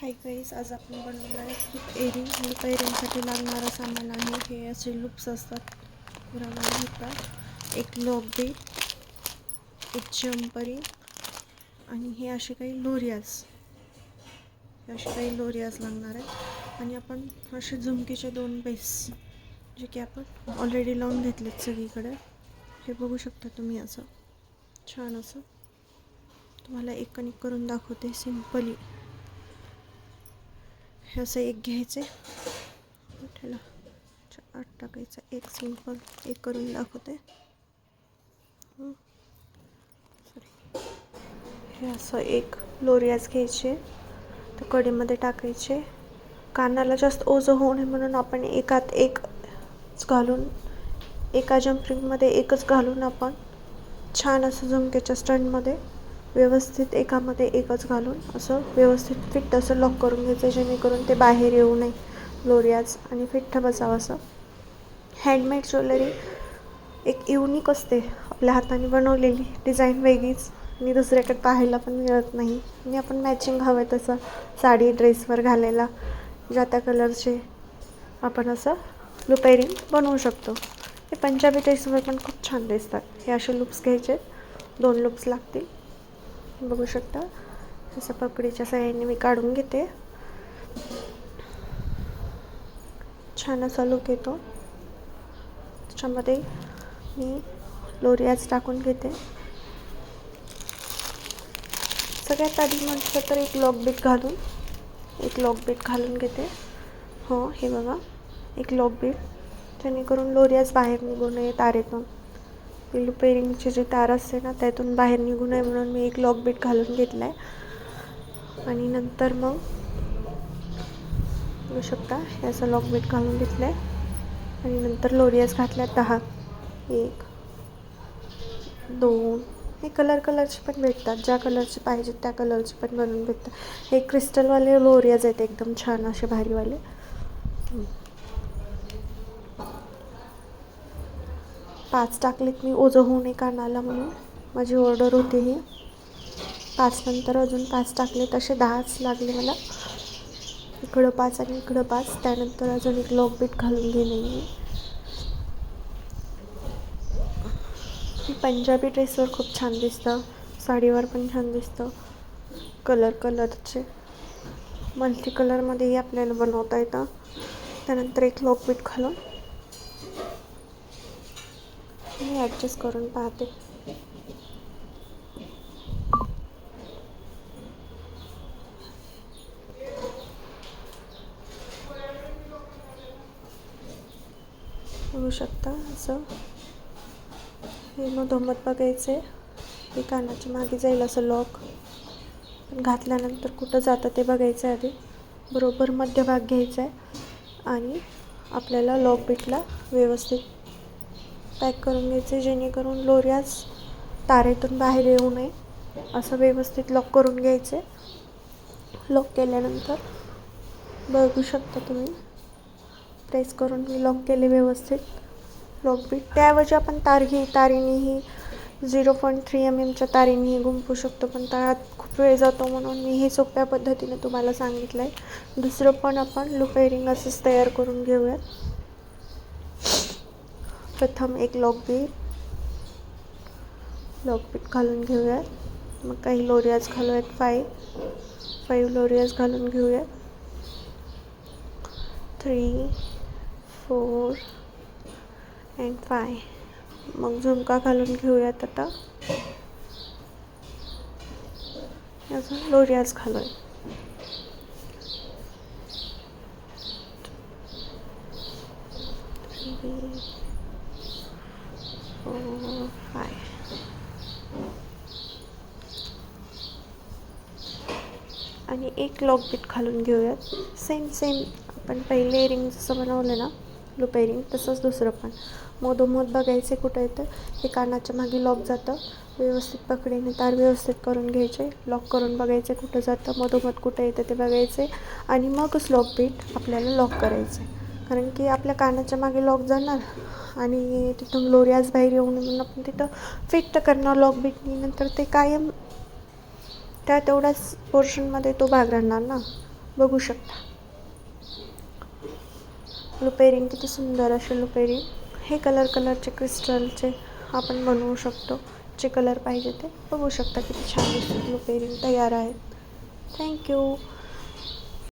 Hi guys, आज आपण बनवणार आहे लूप एरिंग. लूप एरिंगसाठी लागणारं सामान आहे हे असे लूप्स असतात पुरामध्ये होतात, एक लॉक बीट, एक जम्परी आणि हे असे काही लोरियाज लागणार आहेत. आणि आपण असे झुमकीचे 2 बेस जे की आपण ऑलरेडी लावून घेतलेत सगळीकडे, हे बघू शकता तुम्ही. असं छान असं तुम्हाला एक कनेक्ट करून दाखवते सिम्पली. हे असं एक घ्यायचे, त्याला 8 टाकायचं, एक सिंपल एक करून दाखवते. हे असं एक लोरियाज घ्यायचे, तर कढईमध्ये टाकायचे. कानाला जास्त ओझं होऊ नये म्हणून आपण एकात एक घालून, एका जम्परिंगमध्ये एकच घालून आपण छान असं झुमक्याच्या स्टँडमध्ये व्यवस्थित एकामध्ये एकच घालून असं व्यवस्थित फिट असं लॉक करून घ्यायचं, जेणेकरून ते बाहेर येऊ नये लोरियाज आणि फिट्ट बसावं. असं हँडमेड ज्वेलरी एक युनिक असते, आपल्या हाताने बनवलेली डिझाईन वेगळीच आणि दुसऱ्याकडे पाहायला पण मिळत नाही. आणि आपण मॅचिंग हवं तसं साडी ड्रेसवर घालायला ज्या त्या कलरचे आपण असं लूप एरिंग बनवू शकतो. हे पंजाबी ड्रेसवर पण खूप छान दिसतात. हे असे लूप्स घ्यायचे, 2 लूप्स लागतील, बघू शकता. असं पकडीच्या साह्याने मी काढून घेते. छान असा लूक येतो. त्याच्यामध्ये मी लोरियाज टाकून घेते. सगळ्यात आधी म्हटलं तर एक लॉक बीट घालून घेते. हो, हे बघा, एक लॉक बीट, जेणेकरून लोरियाज बाहेर निघू नये तारेतून. लूप एरिंगची जी तार असते ना, त्यातून बाहेर निघू नये म्हणून मी एक लॉक बीट घालून घेतला आहे. आणि नंतर मग बघू शकता, हे असं लॉक बीट घालून घेतलं आहे. आणि नंतर लोरियाज घातल्या 10, 1, 2. हे कलरचे पण भेटतात, ज्या कलरचे पाहिजेत त्या कलरचे पण बनवून भेटतात. हे क्रिस्टलवाले लोरियाज आहेत, एकदम छान असे भारीवाले. 5 टाकलेत मी, ओझं होऊ नये कानाला म्हणून, माझी ऑर्डर होती ही. 5 नंतर अजून 5 टाकले, तसे 10च लागले मला. इकडं 5 आणि इकडं 5. त्यानंतर अजून एक लॉक बीट घालून घेणे मी. पंजाबी ड्रेसवर खूप छान दिसतं, साडीवर पण छान दिसतं. कलरचे मल्टी कलरमध्येही आपल्याला बनवता येतं. त्यानंतर एक लॉक बीट घालून मी ॲडजस्ट करून पाहते. बघू शकता असं हे मधोमध बघायचे. हे कानाच्या मागे जाईल असं लॉक, घातल्यानंतर कुठं जातं ते बघायचं आहे. आधी बरोबर मध्यभाग घ्यायचा आहे आणि आपल्याला लॉक बीटला व्यवस्थित पॅक करून घ्यायचं आहे, जेणेकरून लोरियाज तारेतून बाहेर येऊ नये. असं व्यवस्थित लॉक करून घ्यायचे. लॉक केल्यानंतर बघू शकता तुम्ही, प्रेस करून मी लॉक केले व्यवस्थित लॉक बीट. त्याऐवजी आपण तारेनेही 0.3 mm तारेनेही गुंफू शकतो, पण त्यात खूप वेळ जातो म्हणून मी हे सोप्या पद्धतीने तुम्हाला सांगितलं आहे. दुसरं पण आपण लूप एरिंग असंच तयार करून घेऊयात. प्रथम एक लॉक बीट घालून घेऊयात. मग काही लोरियाज घालूयात, 5 लोरियाज घालून घेऊयात. 3, 4 and 5. मग झुमका घालून घेऊयात. आता अजून लोरियाज घालूया. 3, 4, 5. आणि एक लॉक बीट घालून घेऊयात. सेम आपण पहिले एरिंग जसं बनवलं ना लूप एरिंग, तसंच दुसरं पण मधोमध बघायचे कुठं येतं. हे कानाच्या मागे लॉक जातं, व्यवस्थित पकडीने तार व्यवस्थित करून घ्यायचे, लॉक करून बघायचे कुठं जातं, मधोमध कुठं येतं ते बघायचे. आणि मगच लॉक बीट आपल्याला लॉक करायचे, कारण की आपल्या कानाच्या मागे लॉक जाणार आणि तिथून लोरियाज बाहेर येऊ नये म्हणून आपण तिथं फिट करणार लॉक बीटनी. नंतर ते कायम त्या तेवढ्याच पोर्शनमध्ये तो भाग राहणार ना, बघू शकता. लुपेरिंग किती सुंदर असे लुपेरिंग. हे कलरचे क्रिस्टलचे आपण बनवू शकतो. जे कलर पाहिजे ते बघू शकता किती छान दिसतात. लुपेरिंग तयार आहेत. थँक्यू.